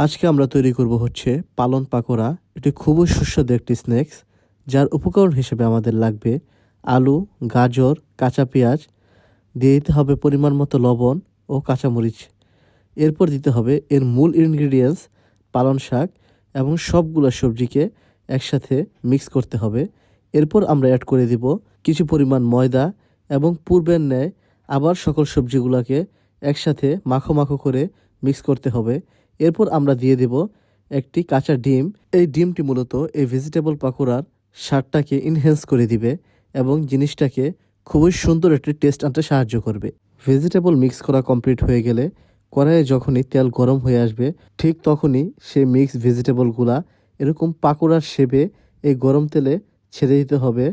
আজকে আমরা তৈরি করব হচ্ছে পালন পাকোড়া। এটি খুবই সুস্বাদু একটি স্ন্যাক্স, যার উপকরণ হিসেবে আমাদের লাগবে আলু, গাজর, কাঁচা পেঁয়াজ, দিয়ে দিতে হবে পরিমাণ মতো লবণ ও কাঁচামরিচ। এরপর দিতে হবে এর মূল ইনগ্রিডিয়েন্টস পালং শাক এবং সবগুলো সবজিকে একসাথে মিক্স করতে হবে। এরপর আমরা অ্যাড করে দিব কিছু পরিমাণ ময়দা এবং পূর্বের ন্যায় আবার সকল সবজিগুলোকে একসাথে মাখো মাখো করে মিক্স করতে হবে। এরপর আমরা দিয়ে দেব একটি কাঁচা ডিম। এই ডিমটি মূলত এই ভেজিটেবল পাকোড়ার স্বাদটাকে ইনহ্যান্স করে দিবে এবং জিনিসটাকে খুবই সুন্দর একটি টেস্ট আনতে সাহায্য করবে। ভেজিটেবল মিক্স করা কমপ্লিট হয়ে গেলে কড়াইয়ে যখনই তেল গরম হয়ে আসবে, ঠিক তখনই সেই মিক্স ভেজিটেবলগুলা এরকম পাকোড়ার শেপে এই গরম তেলে ছেড়ে দিতে হবে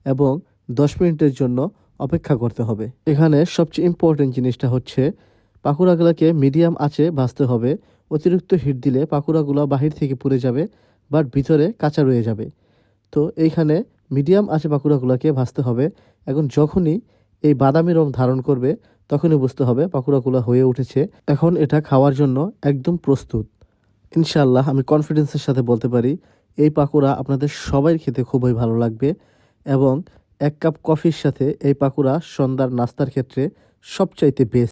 এবং 10 মিনিটের জন্য অপেক্ষা করতে হবে। এখানে সবচেয়ে ইম্পর্টেন্ট জিনিসটা হচ্ছে পাকোড়াগুলোকে মিডিয়াম আঁচে ভাজতে হবে। অতিরিক্ত হিট দিলে পাকোড়াগুলো বাহির থেকে পুড়ে যাবে, বাট ভিতরে কাঁচা রয়ে যাবে। তো এইখানে মিডিয়াম আঁচে পাকোড়াগুলোকে ভাজতে হবে। এখন যখনই এই বাদামি রং ধারণ করবে, তখনই বুঝতে হবে পাকোড়াগুলো হয়ে উঠেছে। এখন এটা খাওয়ার জন্য একদম প্রস্তুত। ইনশাআল্লাহ আমি কনফিডেন্সের সাথে বলতে পারি এই পাকোড়া আপনাদের সবাই খেতে খুবই ভালো লাগবে এবং 1 কাপ কফির সাথে এই পাকোড়া সন্ধ্যার নাস্তার ক্ষেত্রে সবচাইতে বেস্ট।